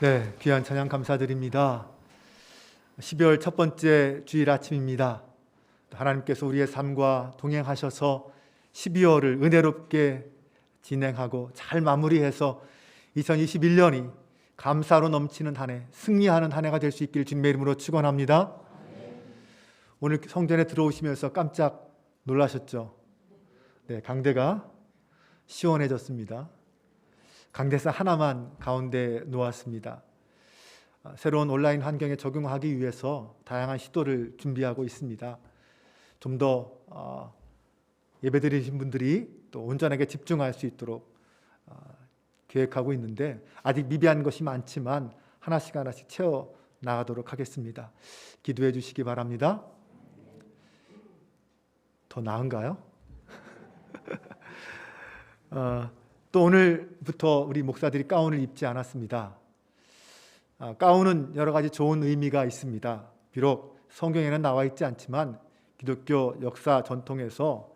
네, 귀한 찬양 감사드립니다. 12월 첫 번째 주일 아침입니다. 하나님께서 우리의 삶과 동행하셔서 12월을 은혜롭게 진행하고 잘 마무리해서 2021년이 감사로 넘치는 한 해, 승리하는 한 해가 될 수 있길 주님의 이름으로 축원합니다. 오늘 성전에 들어오시면서 깜짝 놀라셨죠? 네, 강대가 시원해졌습니다. 강대사 하나만 가운데 놓았습니다. 새로운 온라인 환경에 적응하기 위해서 다양한 시도를 준비하고 있습니다. 좀 더 예배드리신 분들이 또 온전하게 집중할 수 있도록 계획하고 있는데 아직 미비한 것이 많지만 하나씩 채워 나가도록 하겠습니다. 기도해 주시기 바랍니다. 더 나은가요? 또 오늘부터 우리 목사들이 가운을 입지 않았습니다. 가운은 여러 가지 좋은 의미가 있습니다. 비록 성경에는 나와 있지 않지만 기독교 역사 전통에서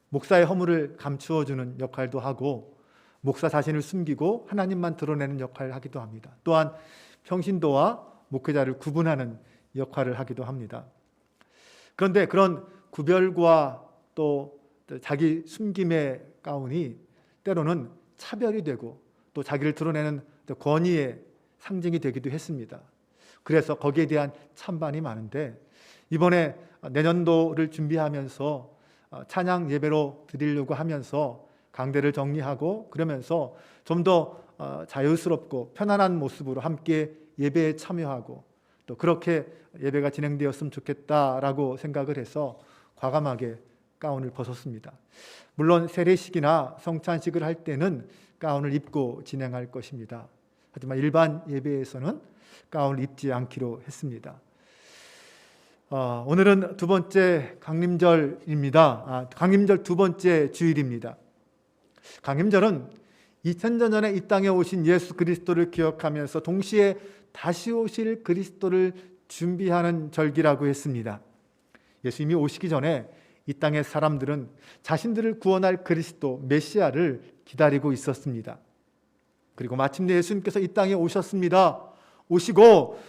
목사의 허물을 감추어주는 역할도 하고 목사 자신을 숨기고 하나님만 드러내는 역할을 하기도 합니다. 또한 평신도와 목회자를 구분하는 역할을 하기도 합니다. 그런데 그런 구별과 또 자기 숨김의 가운이 때로는 차별이 되고 또 자기를 드러내는 권위의 상징이 되기도 했습니다. 그래서 거기에 대한 찬반이 많은데 이번에 내년도를 준비하면서 찬양 예배로 드리려고 하면서 강대를 정리하고 그러면서 좀 더 자유스럽고 편안한 모습으로 함께 예배에 참여하고 또 그렇게 예배가 진행되었으면 좋겠다라고 생각을 해서 과감하게 가운을 벗었습니다. 물론 세례식이나 성찬식을 할 때는 가운을 입고 진행할 것입니다. 하지만 일반 예배에서는 가운을 입지 않기로 했습니다. 오늘은 두 번째 강림절입니다. 강림절 두 번째 주일입니다. 강림절은 2000년 전에 이 땅에 오신 예수 그리스도를 기억하면서 동시에 다시 오실 그리스도를 준비하는 절기라고 했습니다. 예수님이 오시기 전에 이 땅의 사람들은 자신들을 구원할 그리스도 메시아를 기다리고 있었습니다. 그리고 마침내 예수님께서 이 땅에 오셨습니다. 오시고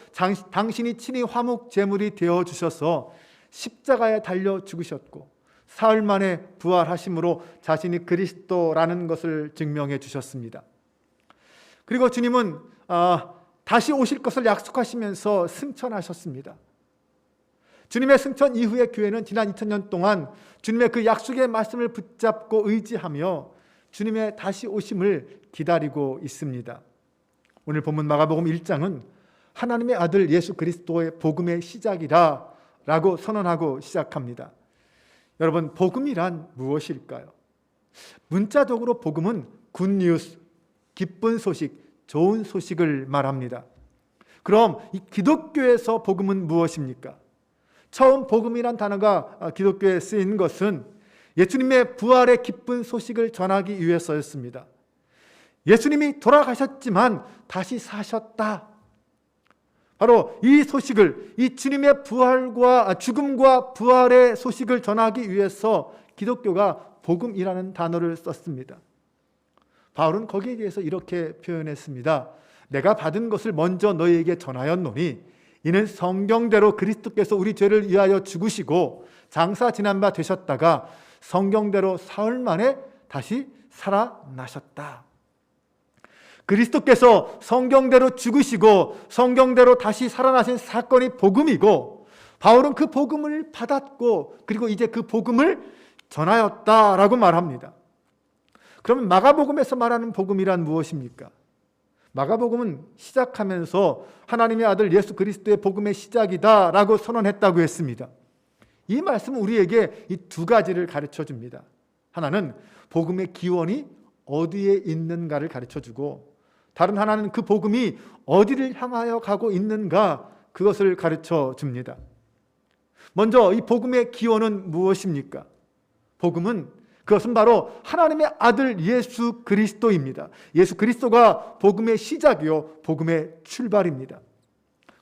당신이 친히 화목 제물이 되어 주셔서 십자가에 달려 죽으셨고 사흘 만에 부활하심으로 자신이 그리스도라는 것을 증명해 주셨습니다. 그리고 주님은 다시 오실 것을 약속하시면서 승천하셨습니다. 주님의 승천 이후의 교회는 지난 2000년 동안 주님의 그 약속의 말씀을 붙잡고 의지하며 주님의 다시 오심을 기다리고 있습니다. 오늘 본문 마가복음 1장은 하나님의 아들 예수 그리스도의 복음의 시작이다 라고 선언하고 시작합니다. 여러분, 복음이란 무엇일까요? 문자적으로 복음은 굿뉴스, 기쁜 소식, 좋은 소식을 말합니다. 그럼 이 기독교에서 복음은 무엇입니까? 처음 복음이란 단어가 기독교에 쓰인 것은 예수님의 부활의 기쁜 소식을 전하기 위해서였습니다. 예수님이 돌아가셨지만 다시 사셨다. 바로 이 소식을, 이 주님의 부활과 죽음과 부활의 소식을 전하기 위해서 기독교가 복음이라는 단어를 썼습니다. 바울은 거기에 대해서 이렇게 표현했습니다. 내가 받은 것을 먼저 너희에게 전하였노니 이는 성경대로 그리스도께서 우리 죄를 위하여 죽으시고 장사 지난 바 되셨다가 성경대로 사흘 만에 다시 살아나셨다. 그리스도께서 성경대로 죽으시고 성경대로 다시 살아나신 사건이 복음이고 바울은 그 복음을 받았고 그리고 이제 그 복음을 전하였다라고 말합니다. 그러면 마가복음에서 말하는 복음이란 무엇입니까? 마가복음은 시작하면서 하나님의 아들 예수 그리스도의 복음의 시작이다 라고 선언했다고 했습니다. 이 말씀은 우리에게 이 두 가지를 가르쳐 줍니다. 하나는 복음의 기원이 어디에 있는가를 가르쳐 주고 다른 하나는 그 복음이 어디를 향하여 가고 있는가 그것을 가르쳐 줍니다. 먼저 이 복음의 기원은 무엇입니까? 그것은 바로 하나님의 아들 예수 그리스도입니다. 예수 그리스도가 복음의 시작이요 복음의 출발입니다.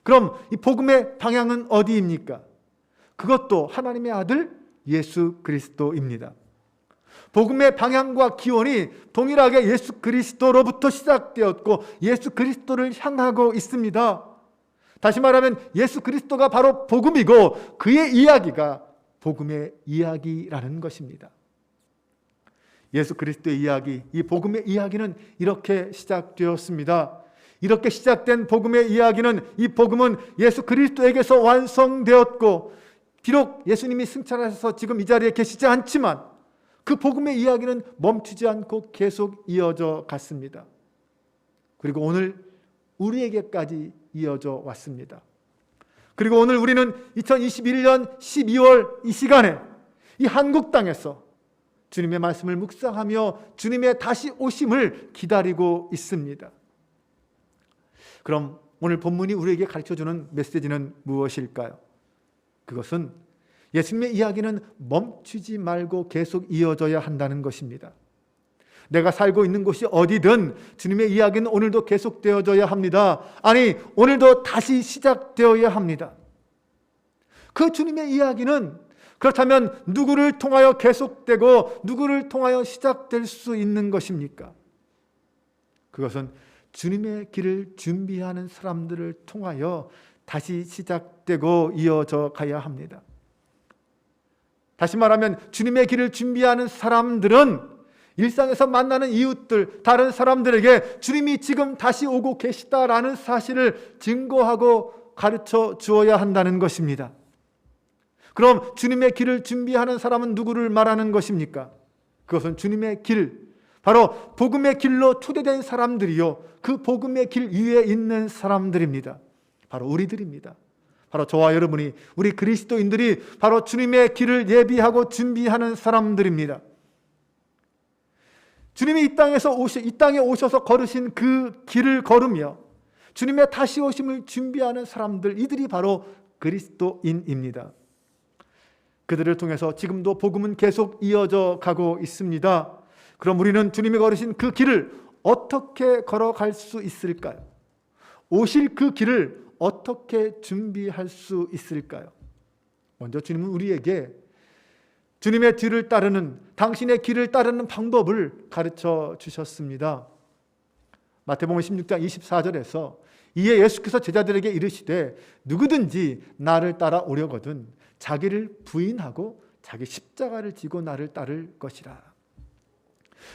그럼 이 복음의 방향은 어디입니까? 그것도 하나님의 아들 예수 그리스도입니다. 복음의 방향과 기원이 동일하게 예수 그리스도로부터 시작되었고 예수 그리스도를 향하고 있습니다. 다시 말하면 예수 그리스도가 바로 복음이고 그의 이야기가 복음의 이야기라는 것입니다. 예수 그리스도의 이야기, 이 복음의 이야기는 이렇게 시작되었습니다. 이렇게 시작된 복음의 이야기는, 이 복음은 예수 그리스도에게서 완성되었고 비록 예수님이 승천하셔서 지금 이 자리에 계시지 않지만 그 복음의 이야기는 멈추지 않고 계속 이어져 갔습니다. 그리고 오늘 우리에게까지 이어져 왔습니다. 그리고 오늘 우리는 2021년 12월 이 시간에 이 한국 땅에서 주님의 말씀을 묵상하며 주님의 다시 오심을 기다리고 있습니다. 그럼 오늘 본문이 우리에게 가르쳐주는 메시지는 무엇일까요? 그것은 예수님의 이야기는 멈추지 말고 계속 이어져야 한다는 것입니다. 내가 살고 있는 곳이 어디든 주님의 이야기는 오늘도 계속되어져야 합니다. 아니, 오늘도 다시 시작되어야 합니다. 그 주님의 이야기는 그렇다면 누구를 통하여 계속되고 누구를 통하여 시작될 수 있는 것입니까? 그것은 주님의 길을 준비하는 사람들을 통하여 다시 시작되고 이어져 가야 합니다. 다시 말하면 주님의 길을 준비하는 사람들은 일상에서 만나는 이웃들, 다른 사람들에게 주님이 지금 다시 오고 계시다라는 사실을 증거하고 가르쳐 주어야 한다는 것입니다. 그럼 주님의 길을 준비하는 사람은 누구를 말하는 것입니까? 그것은 주님의 길, 바로 복음의 길로 초대된 사람들이요, 그 복음의 길 위에 있는 사람들입니다. 바로 우리들입니다. 바로 저와 여러분이, 우리 그리스도인들이 바로 주님의 길을 예비하고 준비하는 사람들입니다. 주님이 이 땅에 오셔서 걸으신 그 길을 걸으며 주님의 다시 오심을 준비하는 사람들, 이들이 바로 그리스도인입니다. 그들을 통해서 지금도 복음은 계속 이어져 가고 있습니다. 그럼 우리는 주님이 걸으신 그 길을 어떻게 걸어갈 수 있을까요? 오실 그 길을 어떻게 준비할 수 있을까요? 먼저 주님은 우리에게 주님의 뒤를 따르는, 당신의 길을 따르는 방법을 가르쳐 주셨습니다. 마태복음 16장 24절에서 이에 예수께서 제자들에게 이르시되 누구든지 나를 따라오려거든 자기를 부인하고 자기 십자가를 지고 나를 따를 것이라.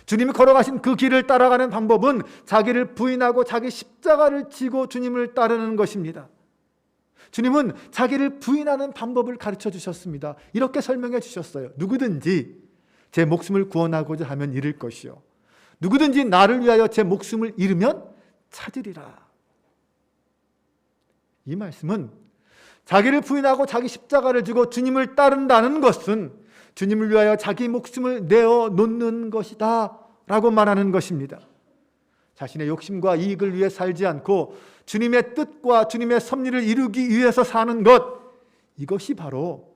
주님이 걸어가신 그 길을 따라가는 방법은 자기를 부인하고 자기 십자가를 지고 주님을 따르는 것입니다. 주님은 자기를 부인하는 방법을 가르쳐 주셨습니다. 이렇게 설명해 주셨어요. 누구든지 제 목숨을 구원하고자 하면 잃을 것이요, 누구든지 나를 위하여 제 목숨을 잃으면 찾으리라. 이 말씀은 자기를 부인하고 자기 십자가를 지고 주님을 따른다는 것은 주님을 위하여 자기 목숨을 내어 놓는 것이다 라고 말하는 것입니다. 자신의 욕심과 이익을 위해 살지 않고 주님의 뜻과 주님의 섭리를 이루기 위해서 사는 것, 이것이 바로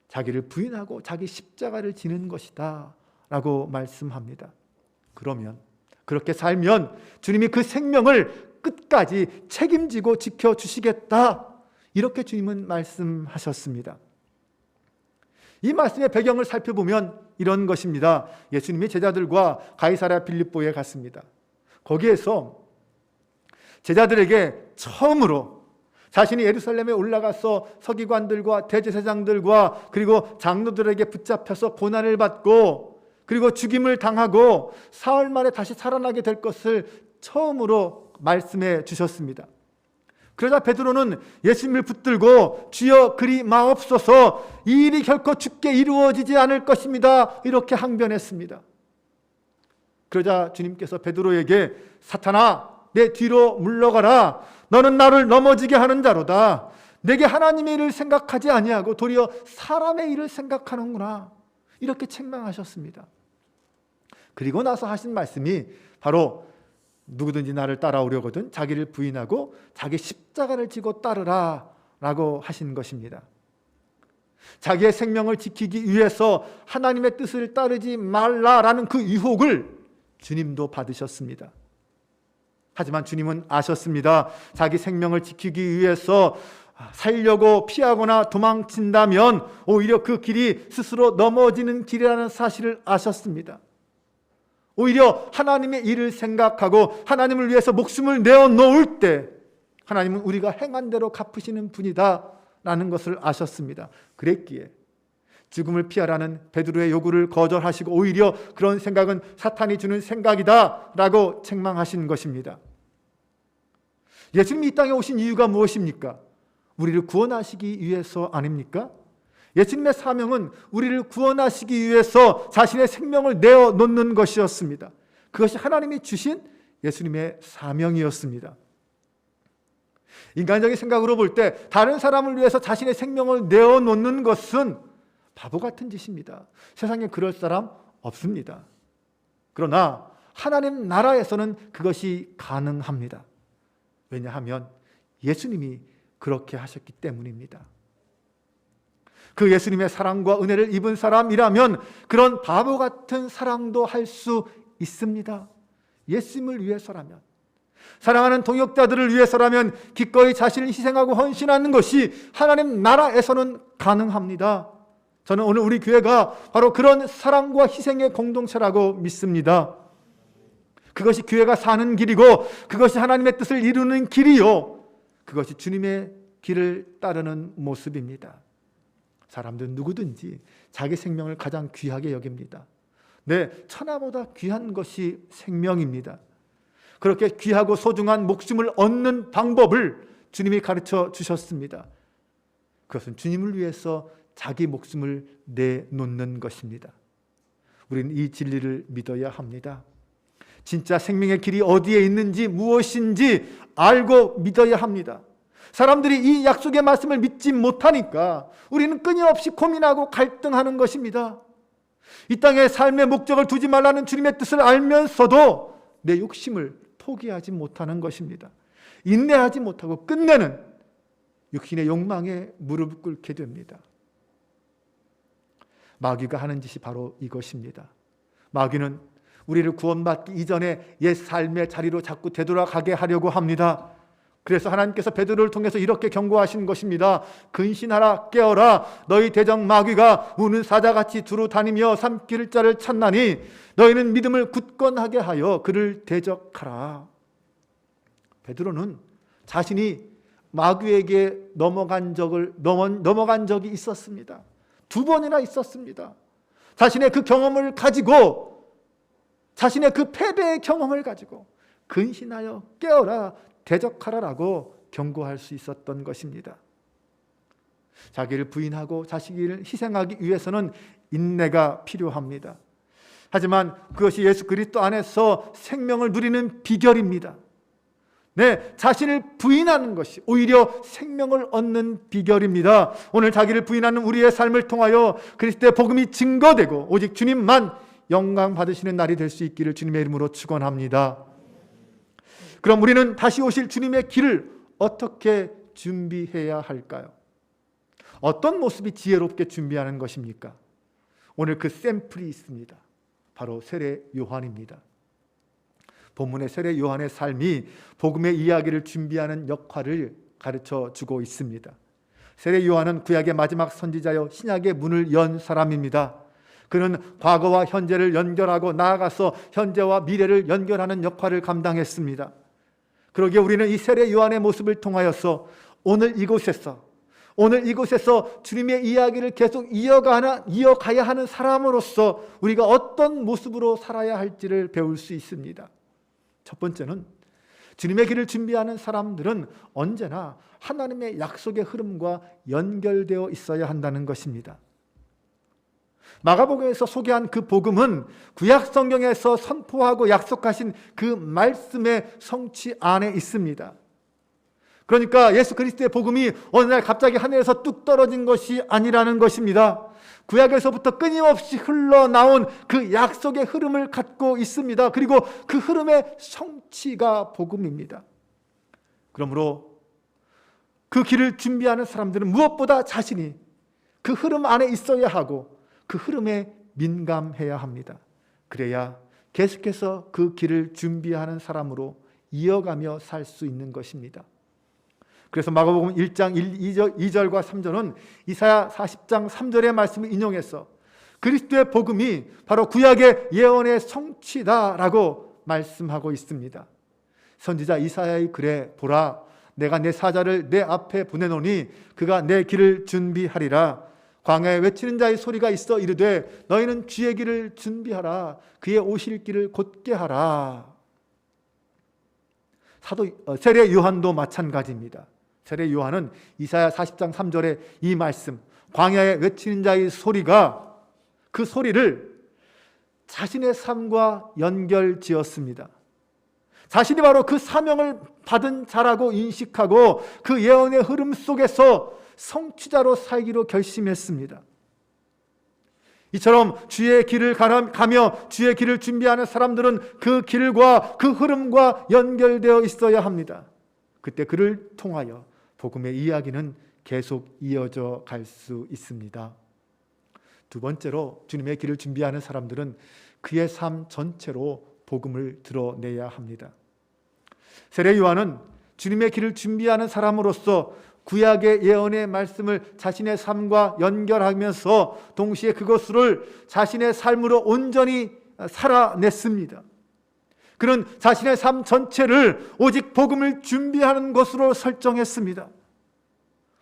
자기를 부인하고 자기 십자가를 지는 것이다 라고 말씀합니다. 그러면 그렇게 살면 주님이 그 생명을 끝까지 책임지고 지켜주시겠다, 이렇게 주님은 말씀하셨습니다. 이 말씀의 배경을 살펴보면 이런 것입니다. 예수님이 제자들과 가이사랴 빌립보에 갔습니다. 거기에서 제자들에게 처음으로 자신이 예루살렘에 올라가서 서기관들과 대제사장들과 그리고 장로들에게 붙잡혀서 고난을 받고 그리고 죽임을 당하고 사흘 만에 다시 살아나게 될 것을 처음으로 말씀해 주셨습니다. 그러자 베드로는 예수님을 붙들고 주여 그리 마옵소서, 이 일이 결코 죽게 이루어지지 않을 것입니다, 이렇게 항변했습니다. 그러자 주님께서 베드로에게 사탄아 내 뒤로 물러가라, 너는 나를 넘어지게 하는 자로다. 내게 하나님의 일을 생각하지 아니하고 도리어 사람의 일을 생각하는구나, 이렇게 책망하셨습니다. 그리고 나서 하신 말씀이 바로 누구든지 나를 따라오려거든 자기를 부인하고 자기 십자가를 지고 따르라 라고 하신 것입니다. 자기의 생명을 지키기 위해서 하나님의 뜻을 따르지 말라라는 그 유혹을 주님도 받으셨습니다. 하지만 주님은 아셨습니다. 자기 생명을 지키기 위해서 살려고 피하거나 도망친다면 오히려 그 길이 스스로 넘어지는 길이라는 사실을 아셨습니다. 오히려 하나님의 일을 생각하고 하나님을 위해서 목숨을 내어놓을 때 하나님은 우리가 행한 대로 갚으시는 분이다 라는 것을 아셨습니다. 그랬기에 죽음을 피하라는 베드로의 요구를 거절하시고 오히려 그런 생각은 사탄이 주는 생각이다 라고 책망하신 것입니다. 예수님이 이 땅에 오신 이유가 무엇입니까? 우리를 구원하시기 위해서 아닙니까? 예수님의 사명은 우리를 구원하시기 위해서 자신의 생명을 내어놓는 것이었습니다. 그것이 하나님이 주신 예수님의 사명이었습니다. 인간적인 생각으로 볼 때 다른 사람을 위해서 자신의 생명을 내어놓는 것은 바보 같은 짓입니다. 세상에 그럴 사람 없습니다. 그러나 하나님 나라에서는 그것이 가능합니다. 왜냐하면 예수님이 그렇게 하셨기 때문입니다. 그 예수님의 사랑과 은혜를 입은 사람이라면 그런 바보 같은 사랑도 할 수 있습니다. 예수님을 위해서라면, 사랑하는 동역자들을 위해서라면 기꺼이 자신을 희생하고 헌신하는 것이 하나님 나라에서는 가능합니다. 저는 오늘 우리 교회가 바로 그런 사랑과 희생의 공동체라고 믿습니다. 그것이 교회가 사는 길이고 그것이 하나님의 뜻을 이루는 길이요, 그것이 주님의 길을 따르는 모습입니다. 사람들은 누구든지 자기 생명을 가장 귀하게 여깁니다. 천하보다 귀한 것이 생명입니다. 그렇게 귀하고 소중한 목숨을 얻는 방법을 주님이 가르쳐 주셨습니다. 그것은 주님을 위해서 자기 목숨을 내놓는 것입니다. 우리는 이 진리를 믿어야 합니다. 진짜 생명의 길이 어디에 있는지 무엇인지 알고 믿어야 합니다. 사람들이 이 약속의 말씀을 믿지 못하니까 우리는 끊임없이 고민하고 갈등하는 것입니다. 이 땅에 삶의 목적을 두지 말라는 주님의 뜻을 알면서도 내 욕심을 포기하지 못하는 것입니다. 인내하지 못하고 끝내는 육신의 욕망에 무릎을 꿇게 됩니다. 마귀가 하는 짓이 바로 이것입니다. 마귀는 우리를 구원받기 이전에 옛 삶의 자리로 자꾸 되돌아가게 하려고 합니다. 그래서 하나님께서 베드로를 통해서 이렇게 경고하신 것입니다. 근신하라, 깨어라. 너희 대적 마귀가 우는 사자같이 두루 다니며 삼킬 자를 찾나니 너희는 믿음을 굳건하게 하여 그를 대적하라. 베드로는 자신이 마귀에게 넘어간 적이 있었습니다. 2번이나 있었습니다. 자신의 그 경험을 가지고, 자신의 그 패배의 경험을 가지고 근신하여 깨어라, 대적하라라고 경고할 수 있었던 것입니다. 자기를 부인하고 자식을 희생하기 위해서는 인내가 필요합니다. 하지만 그것이 예수 그리스도 안에서 생명을 누리는 비결입니다. 자신을 부인하는 것이 오히려 생명을 얻는 비결입니다. 오늘 자기를 부인하는 우리의 삶을 통하여 그리스도의 복음이 증거되고 오직 주님만 영광 받으시는 날이 될 수 있기를 주님의 이름으로 축원합니다. 그럼 우리는 다시 오실 주님의 길을 어떻게 준비해야 할까요? 어떤 모습이 지혜롭게 준비하는 것입니까? 오늘 그 샘플이 있습니다. 바로 세례 요한입니다. 본문의 세례 요한의 삶이 복음의 이야기를 준비하는 역할을 가르쳐 주고 있습니다. 세례 요한은 구약의 마지막 선지자여 신약의 문을 연 사람입니다. 그는 과거와 현재를 연결하고 나아가서 현재와 미래를 연결하는 역할을 감당했습니다. 그러기에 우리는 이 세례 요한의 모습을 통하여서 오늘 이곳에서 주님의 이야기를 계속 이어가야 하는 사람으로서 우리가 어떤 모습으로 살아야 할지를 배울 수 있습니다. 첫 번째는 주님의 길을 준비하는 사람들은 언제나 하나님의 약속의 흐름과 연결되어 있어야 한다는 것입니다. 마가복음에서 소개한 그 복음은 구약 성경에서 선포하고 약속하신 그 말씀의 성취 안에 있습니다. 그러니까 예수 그리스도의 복음이 어느 날 갑자기 하늘에서 뚝 떨어진 것이 아니라는 것입니다. 구약에서부터 끊임없이 흘러나온 그 약속의 흐름을 갖고 있습니다. 그리고 그 흐름의 성취가 복음입니다. 그러므로 그 길을 준비하는 사람들은 무엇보다 자신이 그 흐름 안에 있어야 하고 그 흐름에 민감해야 합니다. 그래야 계속해서 그 길을 준비하는 사람으로 이어가며 살 수 있는 것입니다. 그래서 마가복음 1장 2절과 3절은 이사야 40장 3절의 말씀을 인용해서 그리스도의 복음이 바로 구약의 예언의 성취다라고 말씀하고 있습니다. 선지자 이사야의 글에 보라, 내가 내 사자를 내 앞에 보내노니 그가 내 길을 준비하리라. 광야에 외치는 자의 소리가 있어 이르되 너희는 주의 길을 준비하라. 그의 오실 길을 곧게 하라. 사도 세례 요한도 마찬가지입니다. 세례 요한은 이사야 40장 3절의 이 말씀, 광야에 외치는 자의 소리가, 그 소리를 자신의 삶과 연결지었습니다. 자신이 바로 그 사명을 받은 자라고 인식하고 그 예언의 흐름 속에서 성취자로 살기로 결심했습니다. 이처럼 주의 길을 가며 주의 길을 준비하는 사람들은 그 길과 그 흐름과 연결되어 있어야 합니다. 그때 그를 통하여 복음의 이야기는 계속 이어져 갈 수 있습니다. 두 번째로, 주님의 길을 준비하는 사람들은 그의 삶 전체로 복음을 드러내야 합니다. 세례 요한은 주님의 길을 준비하는 사람으로서 구약의 예언의 말씀을 자신의 삶과 연결하면서 동시에 그것을 자신의 삶으로 온전히 살아냈습니다. 그는 자신의 삶 전체를 오직 복음을 준비하는 것으로 설정했습니다.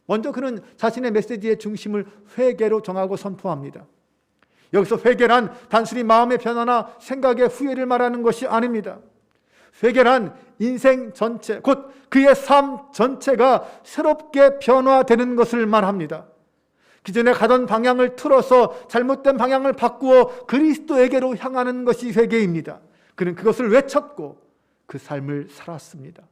먼저 그는 자신의 메시지의 중심을 회개로 정하고 선포합니다. 여기서 회개란 단순히 마음의 변화나 생각의 후회를 말하는 것이 아닙니다. 회개란 인생 전체, 곧 그의 삶 전체가 새롭게 변화되는 것을 말합니다. 기존에 가던 방향을 틀어서 잘못된 방향을 바꾸어 그리스도에게로 향하는 것이 회개입니다. 그는 그것을 외쳤고 그 삶을 살았습니다.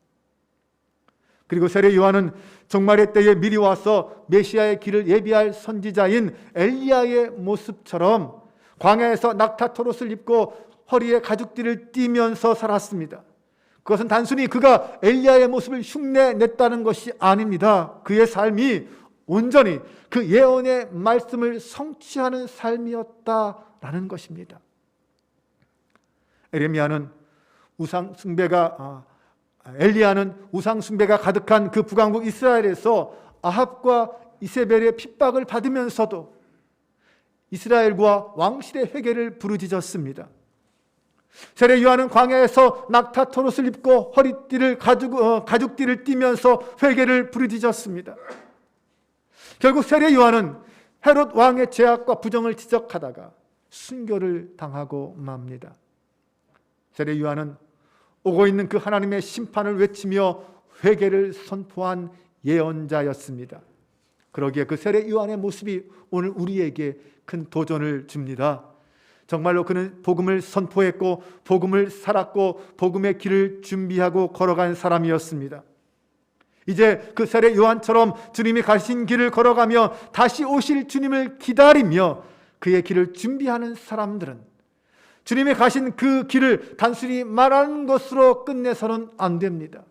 그리고 세례 요한은 종말의 때에 미리 와서 메시아의 길을 예비할 선지자인 엘리야의 모습처럼 광야에서 낙타토롯을 입고 허리에 가죽띠를 띠면서 살았습니다. 그것은 단순히 그가 엘리야의 모습을 흉내냈다는 것이 아닙니다. 그의 삶이 온전히 그 예언의 말씀을 성취하는 삶이었다라는 것입니다. 엘리야는 우상 숭배가 가득한 그 북왕국 이스라엘에서 아합과 이세벨의 핍박을 받으면서도 이스라엘과 왕실의 회개를 부르짖었습니다. 세례 요한은 광야에서 낙타토롯을 입고 허리띠를 가죽띠를 띠면서 회개를 부르짖었습니다. 결국 세례 요한은 헤롯 왕의 죄악과 부정을 지적하다가 순교를 당하고 맙니다. 세례 요한은 오고 있는 그 하나님의 심판을 외치며 회개를 선포한 예언자였습니다. 그러기에 그 세례 요한의 모습이 오늘 우리에게 큰 도전을 줍니다. 정말로 그는 복음을 선포했고 복음을 살았고 복음의 길을 준비하고 걸어간 사람이었습니다. 이제 그 세례 요한처럼 주님이 가신 길을 걸어가며 다시 오실 주님을 기다리며 그의 길을 준비하는 사람들은 주님이 가신 그 길을 단순히 말하는 것으로 끝내서는 안 됩니다.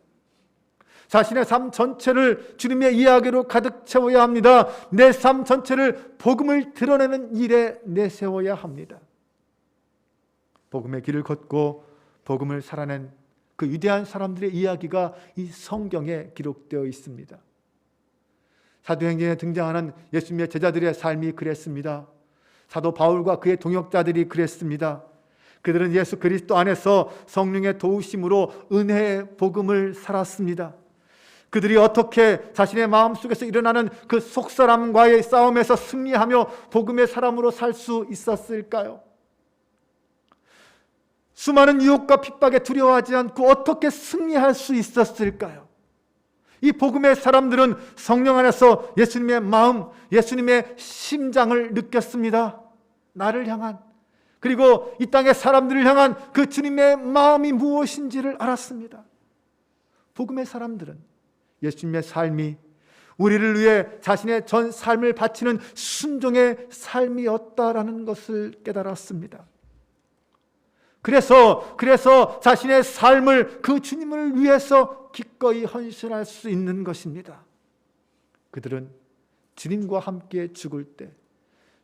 자신의 삶 전체를 주님의 이야기로 가득 채워야 합니다. 내 삶 전체를 복음을 드러내는 일에 내세워야 합니다. 복음의 길을 걷고 복음을 살아낸 그 위대한 사람들의 이야기가 이 성경에 기록되어 있습니다. 사도행전에 등장하는 예수님의 제자들의 삶이 그랬습니다. 사도 바울과 그의 동역자들이 그랬습니다. 그들은 예수 그리스도 안에서 성령의 도우심으로 은혜의 복음을 살았습니다. 그들이 어떻게 자신의 마음속에서 일어나는 그 속사람과의 싸움에서 승리하며 복음의 사람으로 살 수 있었을까요? 수많은 유혹과 핍박에 두려워하지 않고 어떻게 승리할 수 있었을까요? 이 복음의 사람들은 성령 안에서 예수님의 마음, 예수님의 심장을 느꼈습니다. 나를 향한, 그리고 이 땅의 사람들을 향한 그 주님의 마음이 무엇인지를 알았습니다. 복음의 사람들은 예수님의 삶이 우리를 위해 자신의 전 삶을 바치는 순종의 삶이었다라는 것을 깨달았습니다. 그래서 자신의 삶을 그 주님을 위해서 기꺼이 헌신할 수 있는 것입니다. 그들은 주님과 함께 죽을 때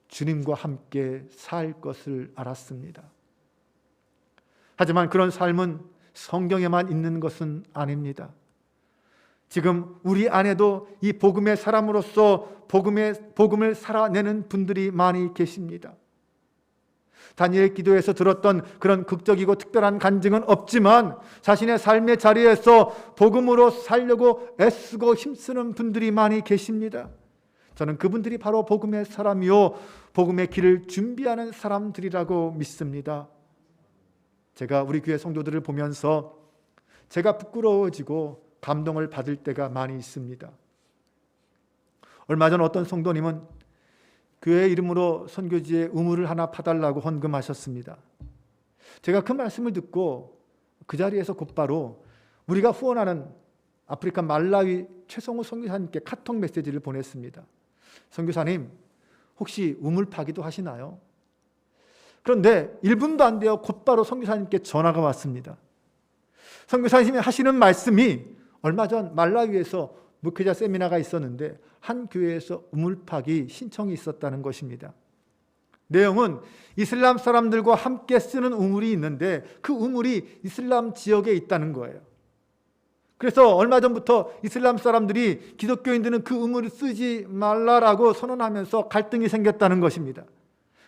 주님과 함께 살 것을 알았습니다. 하지만 그런 삶은 성경에만 있는 것은 아닙니다. 지금 우리 안에도 이 복음의 사람으로서 복음을 살아내는 분들이 많이 계십니다. 다니엘 기도에서 들었던 그런 극적이고 특별한 간증은 없지만 자신의 삶의 자리에서 복음으로 살려고 애쓰고 힘쓰는 분들이 많이 계십니다. 저는 그분들이 바로 복음의 사람이요 복음의 길을 준비하는 사람들이라고 믿습니다. 제가 우리 교회 성도들을 보면서 제가 부끄러워지고 감동을 받을 때가 많이 있습니다. 얼마 전 어떤 성도님은 교회 이름으로 선교지에 우물을 하나 파달라고 헌금하셨습니다. 제가 그 말씀을 듣고 그 자리에서 곧바로 우리가 후원하는 아프리카 말라위 최성호 선교사님께 카톡 메시지를 보냈습니다. 선교사님, 혹시 우물 파기도 하시나요? 그런데 1분도 안 되어 곧바로 선교사님께 전화가 왔습니다. 선교사님이 하시는 말씀이 얼마 전 말라위에서 목회자 세미나가 있었는데 한 교회에서 우물 파기 신청이 있었다는 것입니다. 내용은 이슬람 사람들과 함께 쓰는 우물이 있는데 그 우물이 이슬람 지역에 있다는 거예요. 그래서 얼마 전부터 이슬람 사람들이 기독교인들은 그 우물을 쓰지 말라라고 선언하면서 갈등이 생겼다는 것입니다.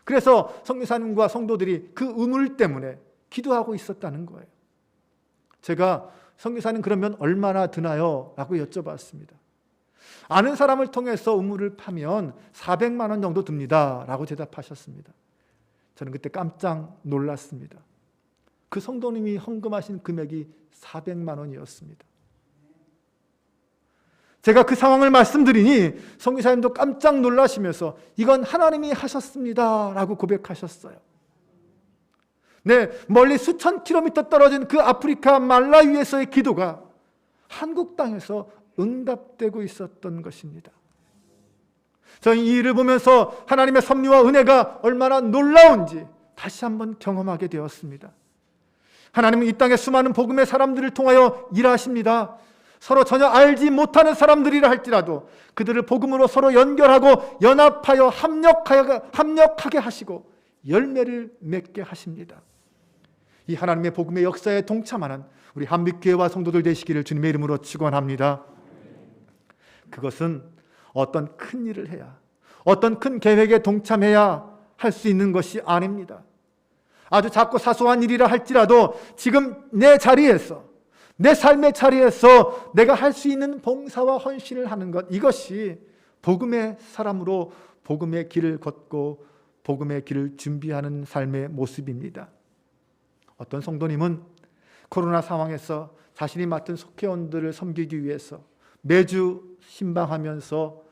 그래서 선교사님과 성도들이 그 우물 때문에 기도하고 있었다는 거예요. 제가 선교사님 그러면 얼마나 드나요? 라고 여쭤봤습니다. 아는 사람을 통해서 우물을 파면 400만 원 정도 듭니다 라고 대답하셨습니다. 저는 그때 깜짝 놀랐습니다. 그 성도님이 헌금하신 금액이 400만 원이었습니다. 제가 그 상황을 말씀드리니 선교사님도 깜짝 놀라시면서 이건 하나님이 하셨습니다 라고 고백하셨어요. 네, 멀리 수천 킬로미터 떨어진 그 아프리카 말라위에서의 기도가 한국 땅에서 응답되고 있었던 것입니다. 저는 이 일을 보면서 하나님의 섭리와 은혜가 얼마나 놀라운지 다시 한번 경험하게 되었습니다. 하나님은 이 땅에 수많은 복음의 사람들을 통하여 일하십니다. 서로 전혀 알지 못하는 사람들이라 할지라도 그들을 복음으로 서로 연결하고 연합하여 합력하게 하시고 열매를 맺게 하십니다. 이 하나님의 복음의 역사에 동참하는 우리 한빛교회와 성도들 되시기를 주님의 이름으로 축원합니다. 그것은 어떤 큰 일을 해야, 어떤 큰 계획에 동참해야 할 수 있는 것이 아닙니다. 아주 작고 사소한 일이라 할지라도 지금 내 자리에서, 내 삶의 자리에서 내가 할 수 있는 봉사와 헌신을 하는 것, 이것이 복음의 사람으로 복음의 길을 걷고 복음의 길을 준비하는 삶의 모습입니다. 어떤 성도님은 코로나 상황에서 자신이 맡은 속회원들을 섬기기 위해서 매주 신방하면서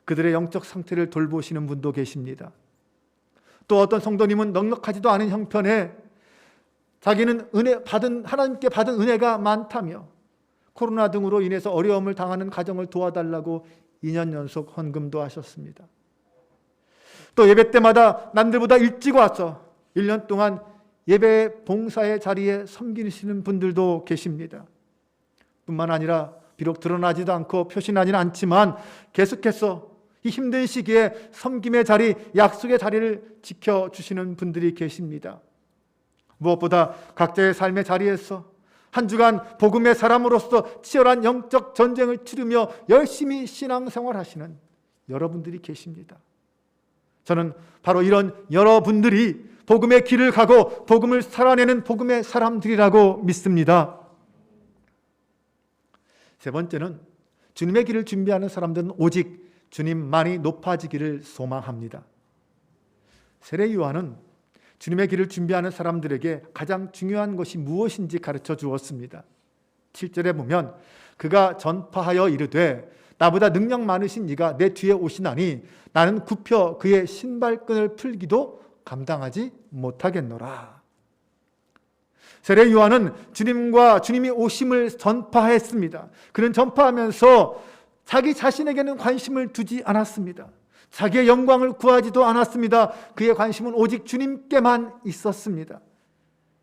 그들의 영적 상태를 돌보시는 분도 계십니다. 또 어떤 성도님은 넉넉하지도 않은 형편에 자기는 하나님께 받은 은혜가 많다며 코로나 등으로 인해서 어려움을 당하는 가정을 도와달라고 2년 연속 헌금도 하셨습니다. 또 예배 때마다 남들보다 일찍 와서 1년 동안 예배 봉사의 자리에 섬기시는 분들도 계십니다. 뿐만 아니라 비록 드러나지도 않고 표시나지는 않지만 계속해서 이 힘든 시기에 섬김의 자리, 약속의 자리를 지켜주시는 분들이 계십니다. 무엇보다 각자의 삶의 자리에서 한 주간 복음의 사람으로서 치열한 영적 전쟁을 치르며 열심히 신앙생활 하시는 여러분들이 계십니다. 저는 바로 이런 여러분들이 복음의 길을 가고 복음을 살아내는 복음의 사람들이라고 믿습니다. 세 번째는 주님의 길을 준비하는 사람들은 오직 주님만이 높아지기를 소망합니다. 세례 요한은 주님의 길을 준비하는 사람들에게 가장 중요한 것이 무엇인지 가르쳐 주었습니다. 7절에 보면 그가 전파하여 이르되 나보다 능력 많으신 이가 내 뒤에 오시나니 나는 굽혀 그의 신발끈을 풀기도 감당하지 못하겠노라. 세례 요한은 주님이 오심을 전파했습니다. 그는 전파하면서 자기 자신에게는 관심을 두지 않았습니다. 자기의 영광을 구하지도 않았습니다. 그의 관심은 오직 주님께만 있었습니다.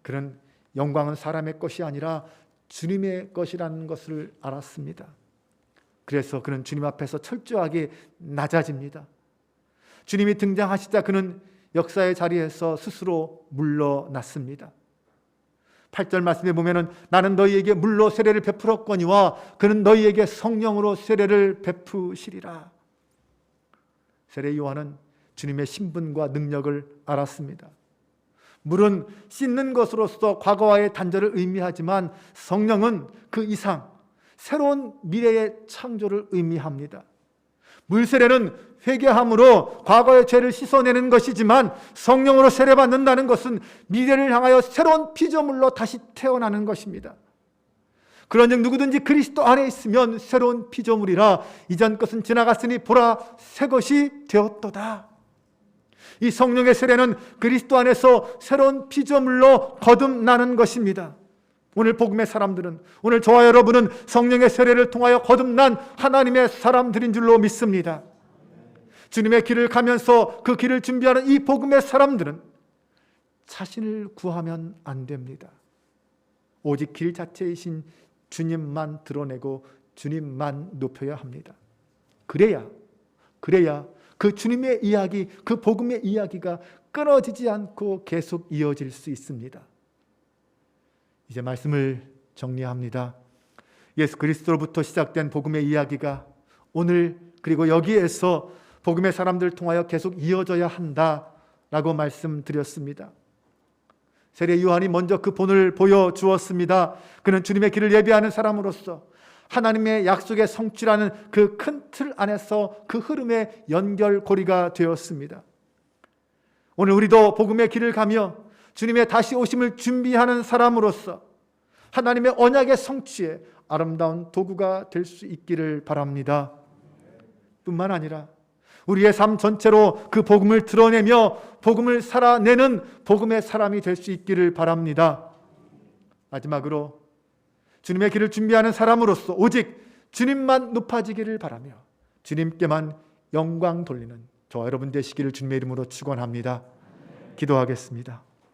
그는 영광은 사람의 것이 아니라 주님의 것이라는 것을 알았습니다. 그래서 그는 주님 앞에서 철저하게 낮아집니다. 주님이 등장하시자 그는 역사의 자리에서 스스로 물러났습니다. 8절 말씀에 보면은 나는 너희에게 물로 세례를 베풀었거니와 그는 너희에게 성령으로 세례를 베푸시리라. 세례 요한은 주님의 신분과 능력을 알았습니다. 물은 씻는 것으로서 과거와의 단절을 의미하지만 성령은 그 이상 새로운 미래의 창조를 의미합니다. 물 세례는 회개함으로 과거의 죄를 씻어내는 것이지만 성령으로 세례받는다는 것은 미래를 향하여 새로운 피조물로 다시 태어나는 것입니다. 그런즉 누구든지 그리스도 안에 있으면 새로운 피조물이라 이전 것은 지나갔으니 보라 새 것이 되었도다. 이 성령의 세례는 그리스도 안에서 새로운 피조물로 거듭나는 것입니다. 오늘 복음의 사람들은, 오늘 저와 여러분은 성령의 세례를 통하여 거듭난 하나님의 사람들인 줄로 믿습니다. 주님의 길을 가면서 그 길을 준비하는 이 복음의 사람들은 자신을 구하면 안 됩니다. 오직 길 자체이신 주님만 드러내고 주님만 높여야 합니다. 그래야 그 주님의 이야기, 그 복음의 이야기가 끊어지지 않고 계속 이어질 수 있습니다. 이제 말씀을 정리합니다. 예수 그리스도로부터 시작된 복음의 이야기가 오늘 그리고 여기에서 복음의 사람들을 통하여 계속 이어져야 한다라고 말씀드렸습니다. 세례 요한이 먼저 그 본을 보여주었습니다. 그는 주님의 길을 예비하는 사람으로서 하나님의 약속의 성취라는 그 큰 틀 안에서 그 흐름의 연결고리가 되었습니다. 오늘 우리도 복음의 길을 가며 주님의 다시 오심을 준비하는 사람으로서 하나님의 언약의 성취에 아름다운 도구가 될 수 있기를 바랍니다. 뿐만 아니라 우리의 삶 전체로 그 복음을 드러내며 복음을 살아내는 복음의 사람이 될 수 있기를 바랍니다. 마지막으로 주님의 길을 준비하는 사람으로서 오직 주님만 높아지기를 바라며 주님께만 영광 돌리는 저와 여러분 되시기를 주님의 이름으로 축원합니다. 기도하겠습니다.